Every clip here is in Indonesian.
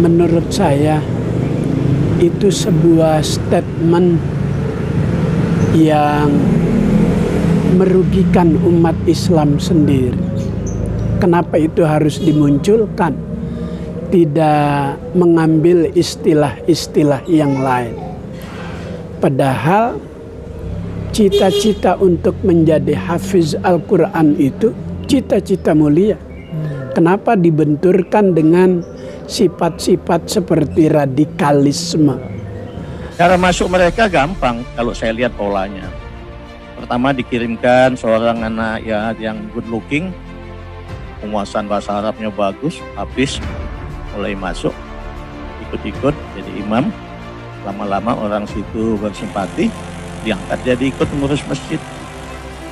Menurut saya itu sebuah statement yang merugikan umat Islam sendiri. Kenapa itu harus dimunculkan? Tidak mengambil istilah-istilah yang lain. Padahal cita-cita untuk menjadi hafiz Al-Quran itu cita-cita mulia. Kenapa dibenturkan dengan sifat-sifat seperti radikalisme? Cara masuk mereka gampang kalau saya lihat polanya. Pertama dikirimkan seorang anak ya yang good looking, penguasaan bahasa Arabnya bagus, habis mulai masuk, ikut-ikut jadi imam. Lama-lama orang situ bersimpati, diangkat jadi ikut mengurus masjid.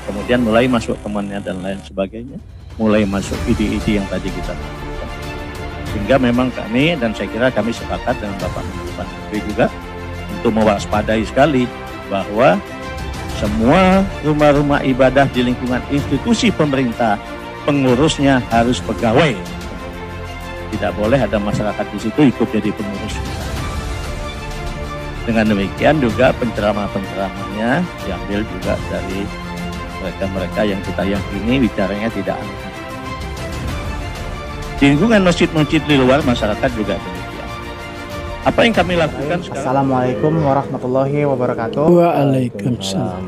Kemudian mulai masuk temannya dan lain sebagainya. Mulai masuk ide-ide yang tadi kita lakukan. Sehingga memang kami, dan saya kira kami sepakat dengan Bapak Menteri juga, untuk mewaspadai sekali bahwa semua rumah-rumah ibadah di lingkungan institusi pemerintah, pengurusnya harus pegawai. Tidak boleh ada masyarakat di situ ikut jadi pengurus. Dengan demikian juga penceramah-penceramahnya diambil juga dari mereka-mereka yang kita yakini bicaranya tidak aneh. Di lingkungan masjid-masjid di luar masyarakat juga demikian. Apa yang kami lakukan sekarang? Assalamualaikum warahmatullahi wabarakatuh. Waalaikumsalam.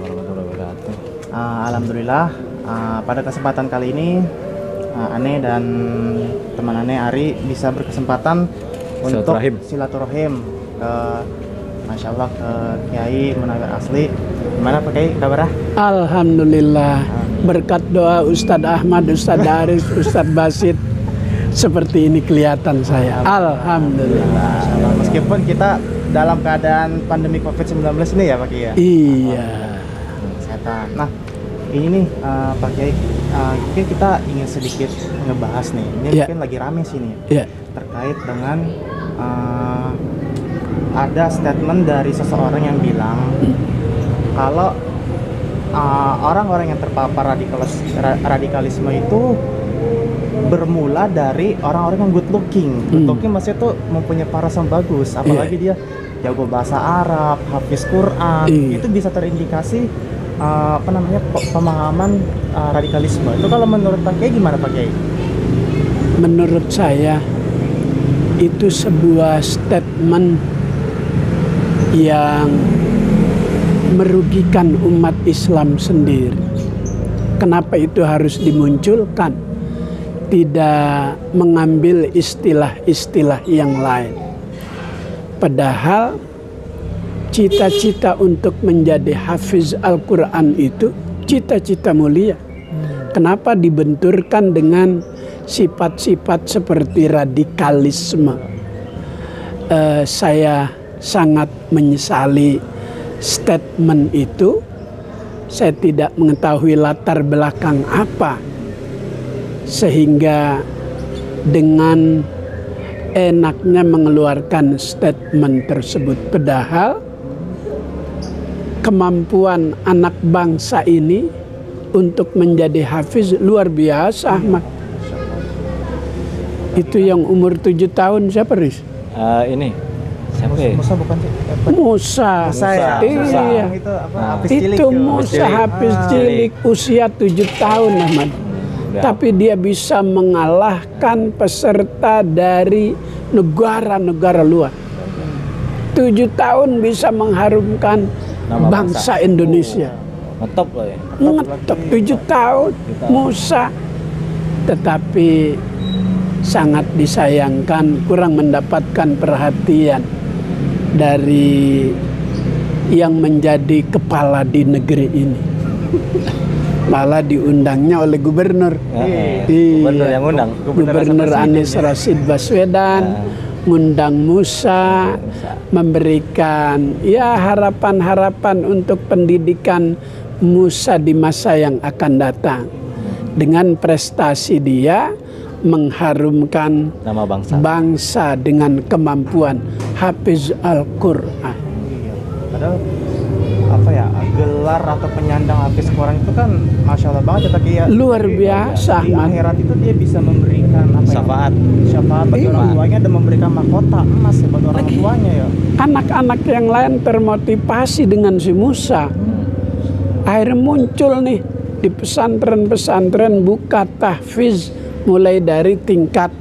Alhamdulillah, pada kesempatan kali ini Ane dan teman Ane Ari bisa berkesempatan untuk silaturahim ke Masya Allah ke Kiai Munawir Asli. Gimana Pak Kiai kabarnya? Alhamdulillah. Berkat doa Ustadz Ahmad, Ustadz Aris, Ustadz Basit, seperti ini kelihatan saya. Alhamdulillah. Meskipun kita dalam keadaan pandemi COVID-19 ini ya Pak Kiai ya? Iya. Kesehatan. Nah ini nih Pak Kiai, mungkin kita ingin sedikit ngebahas nih. Ini mungkin lagi rame sih nih. Terkait dengan ada statement dari seseorang yang bilang kalau orang-orang yang terpapar radikalisme itu bermula dari orang-orang yang good looking. Good looking maksudnya tuh mempunyai parasan bagus, apalagi dia jago bahasa Arab, hafiz Quran. Itu bisa terindikasi pemahaman radikalisme. Itu kalau menurut Pak Kiai gimana Pak Kiai? Menurut saya itu sebuah statement yang merugikan umat Islam sendiri. Kenapa itu harus dimunculkan? Tidak mengambil istilah-istilah yang lain. Padahal cita-cita untuk menjadi hafiz Al-Quran itu cita-cita mulia. Kenapa dibenturkan dengan sifat-sifat seperti radikalisme? Saya sangat menyesali statement itu. Saya tidak mengetahui latar belakang apa sehingga dengan enaknya mengeluarkan statement tersebut. Padahal kemampuan anak bangsa ini untuk menjadi hafiz luar biasa, Ahmad. Itu yang umur 7 tahun siapa, Riz? Ini siapa ya? Musa bukan sih? Musa ya? Iya. Itu Musa hafiz cilik usia 7 tahun, Ahmad. Tapi dia bisa mengalahkan peserta dari negara-negara luar. 7 tahun bisa mengharumkan bangsa Indonesia. Ngetop loh ya. Ngetop 7 tahun Musa. Tetapi sangat disayangkan kurang mendapatkan perhatian dari yang menjadi kepala di negeri ini. Malah diundangnya oleh gubernur. Gubernur yang undang. Gubernur Anies Rashid Baswedan ngundang Musa, memberikan ya harapan-harapan untuk pendidikan Musa di masa yang akan datang. Dengan prestasi dia mengharumkan nama bangsa dengan kemampuan hafiz Al-Quran. Padahal apa ya, penjular atau penyandang hafiz Quran itu kan masya Allah banget ya Taki ya. Luar Jadi, biasa, di Ahmad. akhirat itu dia bisa memberikan apa ya? Syafaat bagi orang tuanya dan memberikan mahkota emas ya buat orang tuanya ya. Anak-anak yang lain termotivasi dengan si Musa. Akhirnya muncul nih di pesantren-pesantren buka tahfiz mulai dari tingkat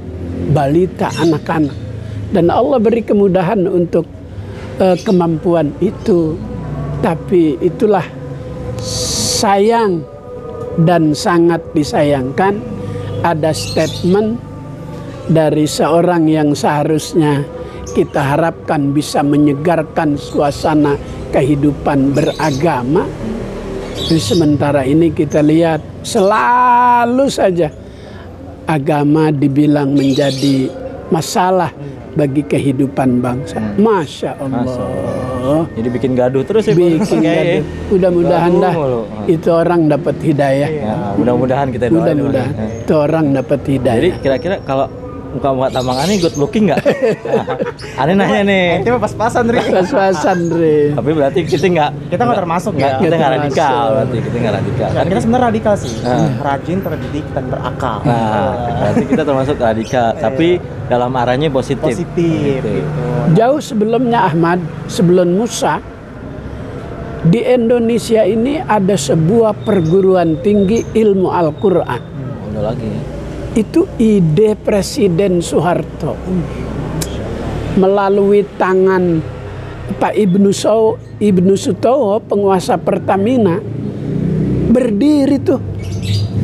balita anak-anak. Dan Allah beri kemudahan untuk kemampuan itu. Tapi itulah sayang dan sangat disayangkan ada statement dari seorang yang seharusnya kita harapkan bisa menyegarkan suasana kehidupan beragama. Di sementara ini kita lihat selalu saja agama dibilang menjadi masalah bagi kehidupan bangsa. Masya Allah. Jadi bikin gaduh terus ya. Bikin gaduh. Mudah-mudahan dah itu orang dapat hidayah. Ya, mudah-mudahan kita doain. Mudah-mudahan itu orang dapat hidayah. Jadi kira-kira kalau muka Tamang Ani good looking nggak? Ani nanya nih. Itu mah pas-pasan Ri. pas-pasan, Re. Tapi berarti kita Kita nggak termasuk ya. Kita nggak Kita radikal, masuk. berarti kita nggak radikal. Nah, kita sebenarnya radikal sih. Nah. Rajin, terdidik dan berakal. Nah, berarti kita termasuk radikal, tapi dalam arahnya positif. Positif gitu. Jauh sebelumnya Ahmad, sebelum Musa, di Indonesia ini ada sebuah perguruan tinggi ilmu Al-Quran. Udah lagi. Itu ide Presiden Soeharto melalui tangan Pak Ibnu Sutowo, penguasa Pertamina, berdiri tuh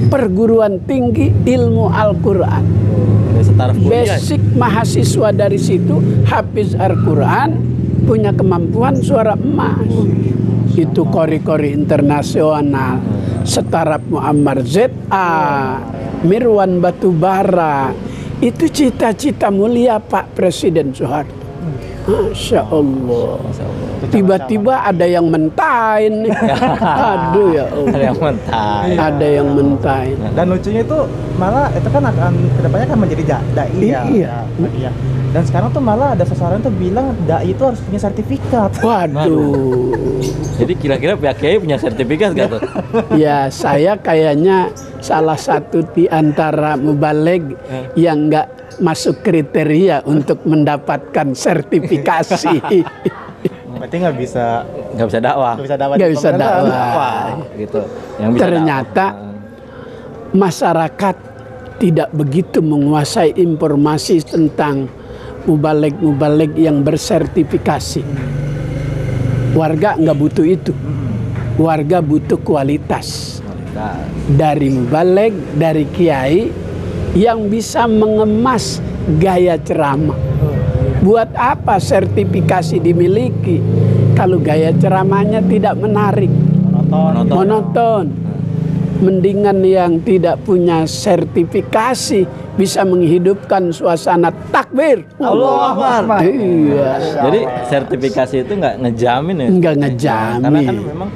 perguruan tinggi ilmu Al-Quran. Setaraf kuliah. Basic mahasiswa dari situ hafiz Al-Quran, punya kemampuan suara emas. Itu kori-kori internasional, Setaraf Muammar ZA, Mirwan Batubara. Itu cita-cita mulia Pak Presiden Soeharto. Masya Allah. Tiba-tiba ada yang mentain nih. Aduh ya Allah. Ada yang mentah. Ada yang mentain. Dan lucunya itu malah itu kan akan kedepannya akan menjadi dai ya. Iya. Iya. Dan sekarang tuh malah ada seseorang tuh bilang dai itu harus punya sertifikat. Waduh. Jadi kira-kira pihak Kiai punya sertifikat nggak tuh? Ya saya kayaknya salah satu di antara mubalig yang nggak masuk kriteria untuk mendapatkan sertifikasi. Berarti nggak bisa dakwah. nggak bisa dakwah. Nggak di bisa pemerintahan. dakwah. Wah. Gitu. Yang bisa Ternyata dakwah. masyarakat tidak begitu menguasai informasi tentang mubalig-mubalig yang bersertifikasi. Warga nggak butuh itu. Warga butuh kualitas. Dari mubalig, dari kiai yang bisa mengemas gaya ceramah. Buat apa sertifikasi dimiliki kalau gaya ceramahnya tidak menarik, monoton. Mendingan yang tidak punya sertifikasi bisa menghidupkan suasana takbir. Allahu Akbar. Iya. Jadi sertifikasi itu nggak ngejamin ya? Nggak ngejamin. Karena kan memang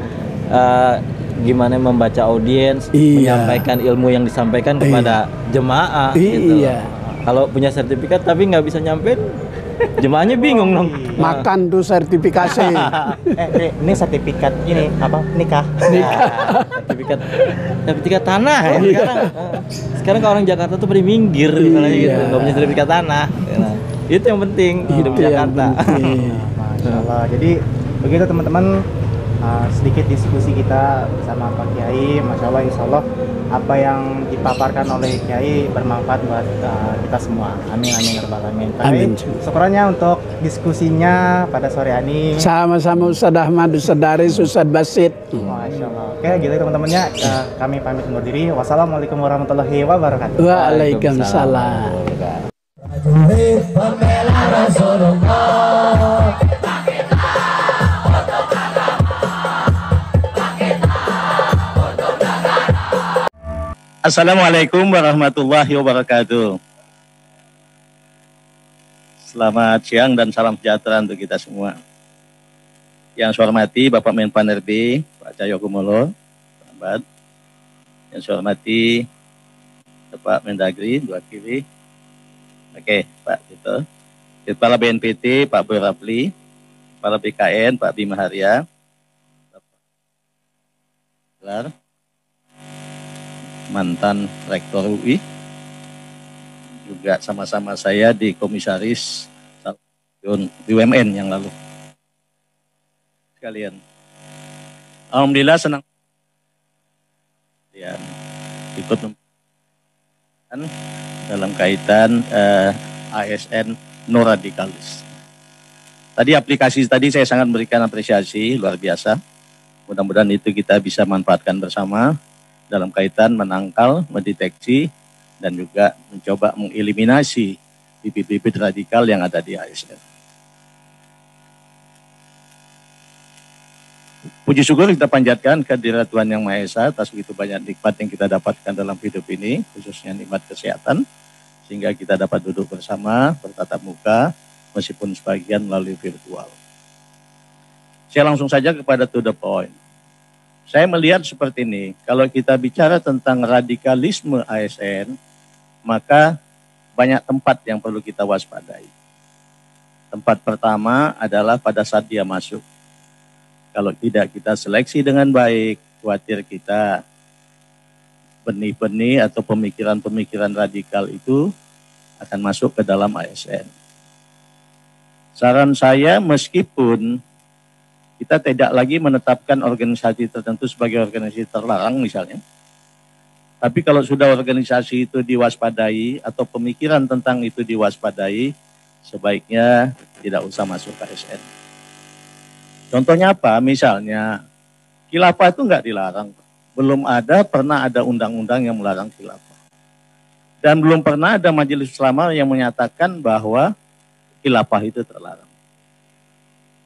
gimana membaca audiens, Iya. menyampaikan ilmu yang disampaikan kepada jemaah. Gitu. Iya. Kalau punya sertifikat tapi nggak bisa nyampein, jemaahnya bingung dong. Makan tuh sertifikasi. Ini sertifikat ini apa nikah? Sertifikat tanah ya sekarang. Sekarang kalau orang Jakarta tuh pada minggir misalnya gitu, Iya. nggak punya sertifikat tanah. Nah, itu yang penting hidup di Itu yang Jakarta. penting. Masya Allah. Jadi begitu teman-teman, sedikit diskusi kita bersama Pak Kiai. Masya Allah, Insya Allah apa yang dipaparkan oleh Kiai bermanfaat buat kita semua. Amin amin ya rabbal alamin. Pak Kiai, Amin. syukurannya untuk diskusinya pada sore ini. Sama-sama Ustadz Ahmad, Ustadz Daris, Ustadz Basit. Masya Allah. Oke, gitu teman-temannya. Kami pamit undur diri. Wassalamualaikum warahmatullahi wabarakatuh. Waalaikumsalam. Assalamualaikum warahmatullahi wabarakatuh. Selamat siang dan salam sejahtera untuk kita semua. Yang saya hormati Bapak Menpan RB, Pak Cahyokumolo, sahabat. Yang saya hormati Bapak Mendagri, diwakili. Oke, Pak Tito. Kepala BNPT, Pak Boy Rapli. Kepala BKN, Pak Bima Haria. mantan Rektor UI, juga sama-sama saya di Komisaris BUMN yang lalu. Sekalian, alhamdulillah senang ya, ikut dalam kaitan ASN no radikalis. Tadi aplikasi tadi saya sangat memberikan apresiasi luar biasa. Mudah-mudahan itu kita bisa manfaatkan bersama dalam kaitan menangkal, mendeteksi, dan juga mencoba mengeliminasi bibit-bibit radikal yang ada di ASN. Puji syukur kita panjatkan kehadirat Tuhan Yang Maha Esa atas begitu banyak nikmat yang kita dapatkan dalam hidup ini, khususnya nikmat kesehatan, sehingga kita dapat duduk bersama, bertatap muka, meskipun sebagian melalui virtual. Saya langsung saja kepada to the point. Saya melihat seperti ini, kalau kita bicara tentang radikalisme ASN, maka banyak tempat yang perlu kita waspadai. Tempat pertama adalah pada saat dia masuk. Kalau tidak kita seleksi dengan baik, khawatir kita benih-benih atau pemikiran-pemikiran radikal itu akan masuk ke dalam ASN. Saran saya, meskipun kita tidak lagi menetapkan organisasi tertentu sebagai organisasi terlarang misalnya, tapi kalau sudah organisasi itu diwaspadai atau pemikiran tentang itu diwaspadai, sebaiknya tidak usah masuk ke ASN. Contohnya apa? Misalnya, khilafah itu enggak dilarang. Belum pernah ada undang-undang yang melarang khilafah. Dan belum pernah ada majelis ulama yang menyatakan bahwa khilafah itu terlarang.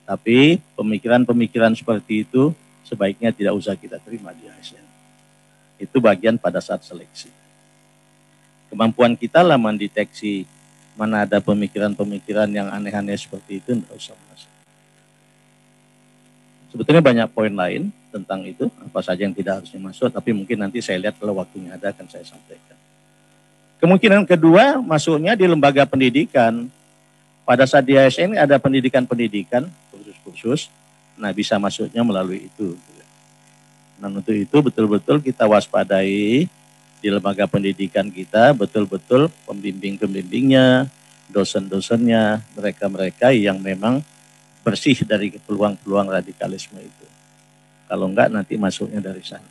Tapi pemikiran-pemikiran seperti itu sebaiknya tidak usah kita terima di ASN. Itu bagian pada saat seleksi. Kemampuan kita lah mendeteksi mana ada pemikiran-pemikiran yang aneh-aneh seperti itu, tidak usah masuk. Sebetulnya banyak poin lain tentang itu, apa saja yang tidak harusnya masuk, tapi mungkin nanti saya lihat kalau waktunya ada akan saya sampaikan. Kemungkinan kedua, masuknya di lembaga pendidikan. Pada saat di ASN ada pendidikan-pendidikan, kursus-kursus, nah bisa masuknya melalui itu. Nah untuk itu betul-betul kita waspadai di lembaga pendidikan kita, betul-betul pembimbing-pembimbingnya, dosen-dosennya, mereka-mereka yang memang bersih dari peluang-peluang radikalisme itu. Kalau enggak nanti masuknya dari sana.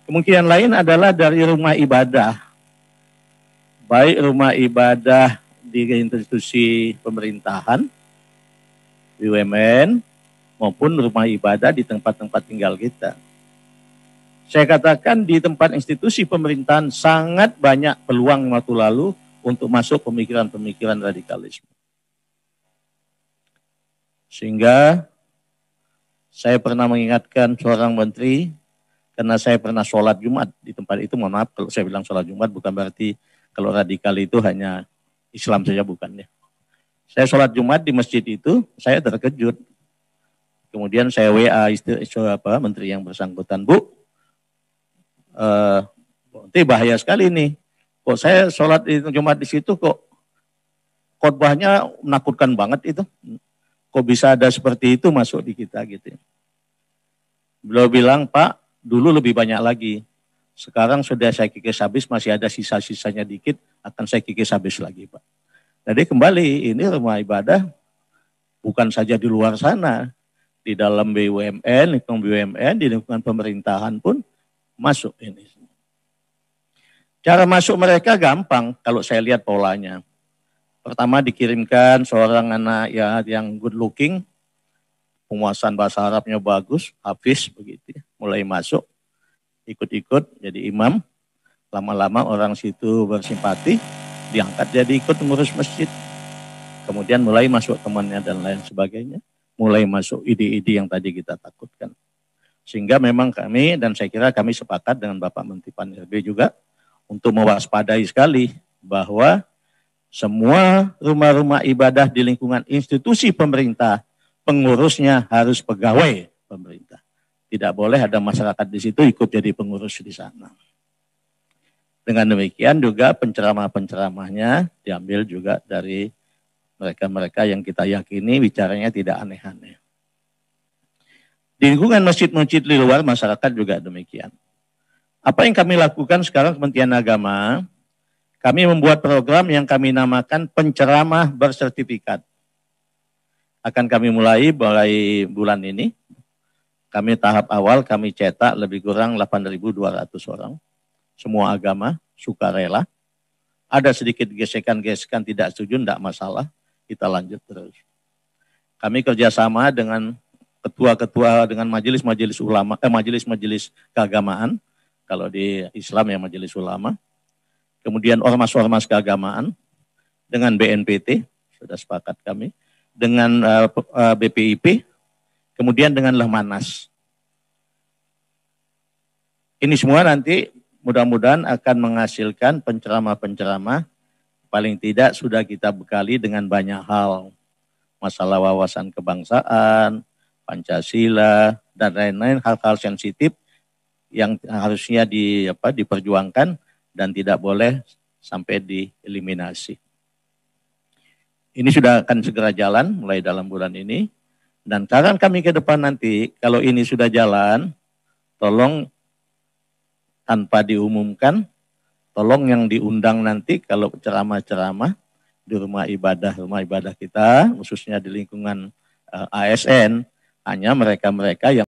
Kemungkinan lain adalah dari rumah ibadah. Baik rumah ibadah di institusi pemerintahan, BUMN, maupun rumah ibadah di tempat-tempat tinggal kita. Saya katakan di tempat institusi pemerintahan sangat banyak peluang waktu lalu untuk masuk pemikiran-pemikiran radikalisme. Sehingga saya pernah mengingatkan seorang menteri, karena saya pernah sholat Jumat di tempat itu, mohon maaf kalau saya bilang sholat Jumat bukan berarti kalau radikal itu hanya Islam saja, bukan ya. Saya sholat Jumat di masjid itu, saya terkejut. Kemudian saya WA menteri yang bersangkutan, Bu, nanti bahaya sekali nih. Kok saya sholat Jumat di situ kok khotbahnya menakutkan banget itu. Kok bisa ada seperti itu masuk di kita gitu. Beliau bilang, Pak, dulu lebih banyak lagi. Sekarang sudah saya kikis habis, masih ada sisa-sisanya dikit, akan saya kikis habis lagi, Pak. Jadi kembali, ini rumah ibadah bukan saja di luar sana, di dalam BUMN, lingkungan BUMN, di lingkungan pemerintahan pun masuk ini. Cara masuk mereka gampang kalau saya lihat polanya. Pertama dikirimkan seorang anak ya yang good looking, penguasaan bahasa Arabnya bagus, hafiz begitu, mulai masuk, ikut-ikut jadi imam, lama-lama orang situ bersimpati, diangkat jadi ikut mengurus masjid. Kemudian mulai masuk temannya dan lain sebagainya, mulai masuk ide-ide yang tadi kita takutkan. Sehingga memang kami, dan saya kira kami sepakat dengan Bapak Menteri Pan-RB juga, untuk mewaspadai sekali bahwa semua rumah-rumah ibadah di lingkungan institusi pemerintah, pengurusnya harus pegawai pemerintah. Tidak boleh ada masyarakat di situ ikut jadi pengurus di sana. Dengan demikian juga penceramah-penceramahnya diambil juga dari mereka-mereka yang kita yakini bicaranya tidak aneh-aneh. Di lingkungan masjid-masjid di luar masyarakat juga demikian. Apa yang kami lakukan sekarang Kementerian Agama, kami membuat program yang kami namakan penceramah bersertifikat. Akan kami mulai bulan ini. Kami tahap awal kami cetak lebih kurang 8.200 orang. Semua agama, sukarela. Ada sedikit gesekan-gesekan tidak setuju, tidak masalah. Kita lanjut terus. Kami kerjasama dengan ketua-ketua dengan majelis-majelis ulama, majelis-majelis keagamaan. Kalau di Islam ya majelis ulama. Kemudian ormas-ormas keagamaan dengan BNPT, sudah sepakat kami. Dengan BPIP, kemudian dengan Lehmanas. Ini semua nanti mudah-mudahan akan menghasilkan penceramah-penceramah, paling tidak sudah kita bekali dengan banyak hal. Masalah wawasan kebangsaan, Pancasila, dan lain-lain hal-hal sensitif yang harusnya diperjuangkan dan tidak boleh sampai dieliminasi. Ini sudah akan segera jalan mulai dalam bulan ini. Dan saran kami ke depan nanti, kalau ini sudah jalan, tolong tanpa diumumkan, tolong yang diundang nanti kalau ceramah-ceramah di rumah ibadah kita, khususnya di lingkungan ASN, hanya mereka-mereka yang